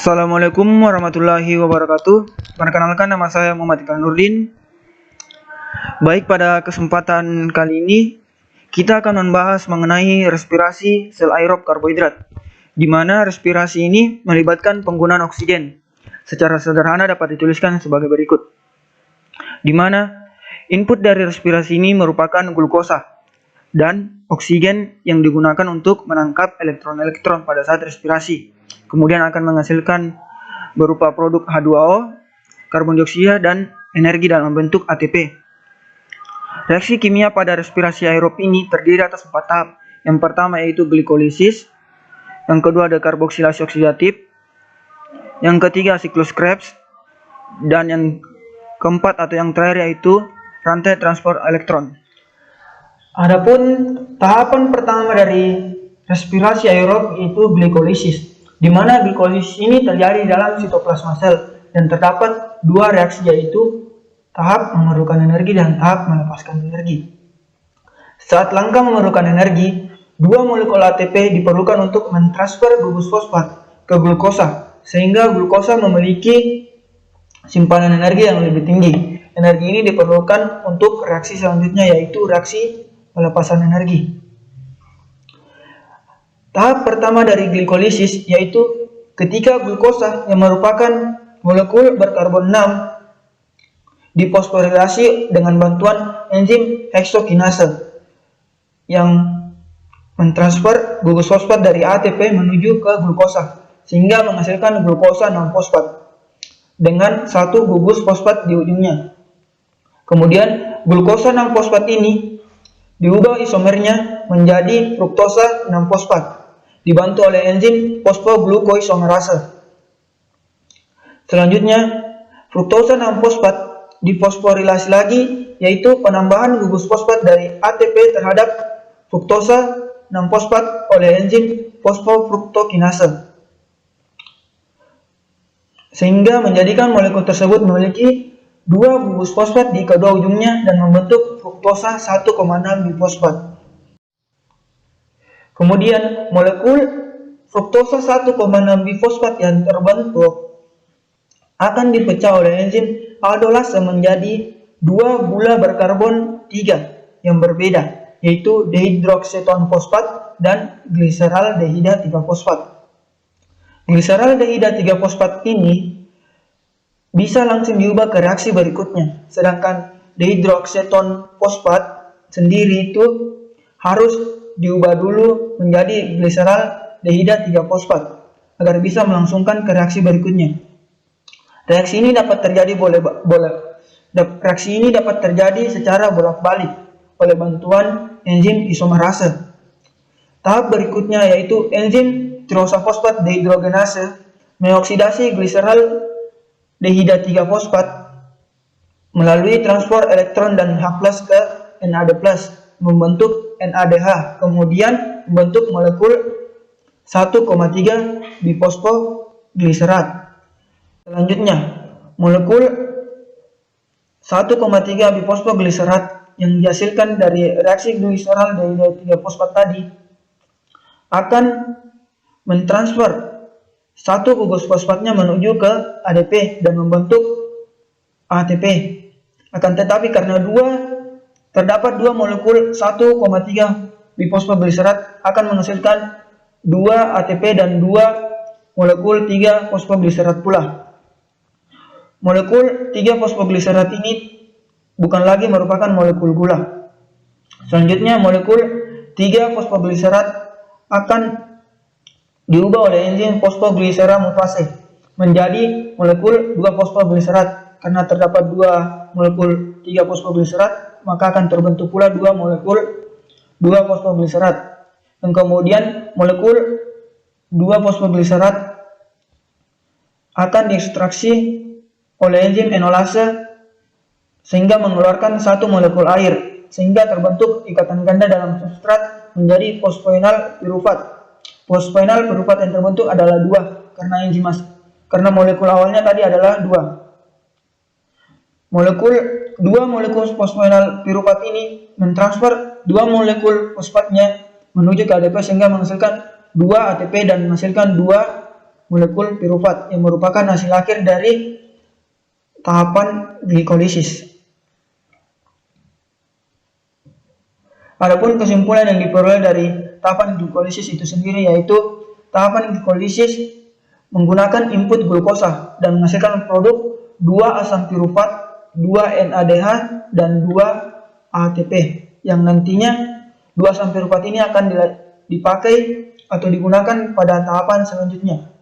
Assalamualaikum warahmatullahi wabarakatuh. Perkenalkan, nama saya Muhammad Iqbal Nurdin. Baik, pada kesempatan kali ini kita akan membahas mengenai respirasi sel aerob karbohidrat, di mana respirasi ini melibatkan penggunaan oksigen. Secara sederhana dapat dituliskan sebagai berikut, di mana input dari respirasi ini merupakan glukosa dan oksigen yang digunakan untuk menangkap elektron-elektron pada saat respirasi. Kemudian akan menghasilkan berupa produk H2O, karbon dioksida, dan energi dalam bentuk ATP. Reaksi kimia pada respirasi aerob ini terdiri atas 4 tahap. Yang pertama yaitu glikolisis, yang kedua ada karboksilasi oksidatif, yang ketiga siklus Krebs, dan yang keempat atau yang terakhir yaitu rantai transport elektron. Adapun tahapan pertama dari respirasi aerob yaitu glikolisis, di mana glikolisis ini terjadi dalam sitoplasma sel dan terdapat dua reaksi, yaitu tahap memerlukan energi dan tahap melepaskan energi. Saat langkah memerlukan energi, dua molekul ATP diperlukan untuk mentransfer gugus fosfat ke glukosa, sehingga glukosa memiliki simpanan energi yang lebih tinggi. Energi ini diperlukan untuk reaksi selanjutnya, yaitu reaksi pelepasan energi. Tahap pertama dari glikolisis yaitu ketika glukosa yang merupakan molekul berkarbon 6 difosforilasi dengan bantuan enzim heksokinase yang mentransfer gugus fosfat dari ATP menuju ke glukosa, sehingga menghasilkan glukosa 6-fosfat dengan satu gugus fosfat di ujungnya. Kemudian glukosa 6-fosfat ini diubah isomernya menjadi fruktosa 6-fosfat dibantu oleh enzim fosfoglukoisomerase. Selanjutnya, fruktosa 6-fosfat difosforilasi lagi, yaitu penambahan gugus fosfat dari ATP terhadap fruktosa 6-fosfat oleh enzim fosfofruktokinase, sehingga menjadikan molekul tersebut memiliki dua gugus fosfat di kedua ujungnya dan membentuk fruktosa 1,6 bifosfat. Kemudian molekul fruktosa 1,6 bifosfat yang terbentuk akan dipecah oleh enzim aldolase menjadi dua gula berkarbon 3 yang berbeda, yaitu dehidroksiton fosfat dan gliseraldehida 3-fosfat. Gliseraldehida 3-fosfat ini bisa langsung diubah ke reaksi berikutnya, sedangkan dehidroksiton fosfat sendiri itu harus diubah dulu menjadi gliseraldehida 3-fosfat agar bisa melangsungkan ke reaksi berikutnya. Reaksi ini dapat terjadi secara bolak-balik oleh bantuan enzim isomerase. Tahap berikutnya yaitu enzim tirosafosfat dehidrogenase mengoksidasi gliseraldehida 3-fosfat melalui transport elektron dan H+ ke NAD+ membentuk NADH, kemudian membentuk molekul 1,3 bifosfogliserat. Selanjutnya, molekul 1,3 bifosfogliserat yang dihasilkan dari reaksi gliseraldehida 3-fosfat tadi akan mentransfer satu gugus fosfatnya menuju ke ADP dan membentuk ATP. Akan tetapi karena terdapat dua molekul 1,3 bifosfogliserat akan menghasilkan 2 ATP dan 2 molekul 3 fosfogliserat pula. Molekul 3 fosfogliserat ini bukan lagi merupakan molekul gula. Selanjutnya, molekul 3 fosfogliserat akan diubah oleh enzim fosfogliseramutase menjadi molekul 2 fosfogliserat. Karena terdapat 2 molekul 3 fosfogliserat, maka akan terbentuk pula 2 molekul 2 fosfogliserat. Dan kemudian molekul 2 fosfogliserat akan diekstraksi oleh enzim enolase sehingga mengeluarkan satu molekul air, sehingga terbentuk ikatan ganda dalam substrat menjadi fosfoenal pirufat. Fosfoenal pirufat yang terbentuk adalah 2 karena molekul awalnya tadi adalah 2. Dua molekul fosfoenal pirufat ini mentransfer 2 molekul fosfatnya menuju ke ADP sehingga menghasilkan 2 ATP dan menghasilkan 2 molekul pirufat yang merupakan hasil akhir dari tahapan glikolisis. Adapun kesimpulan yang diperoleh dari tahapan glikolisis itu sendiri yaitu tahapan glikolisis menggunakan input glukosa dan menghasilkan produk 2 asam pirufat, 2 NADH, dan 2 ATP yang nantinya 2 asam pirufat ini akan dipakai atau digunakan pada tahapan selanjutnya.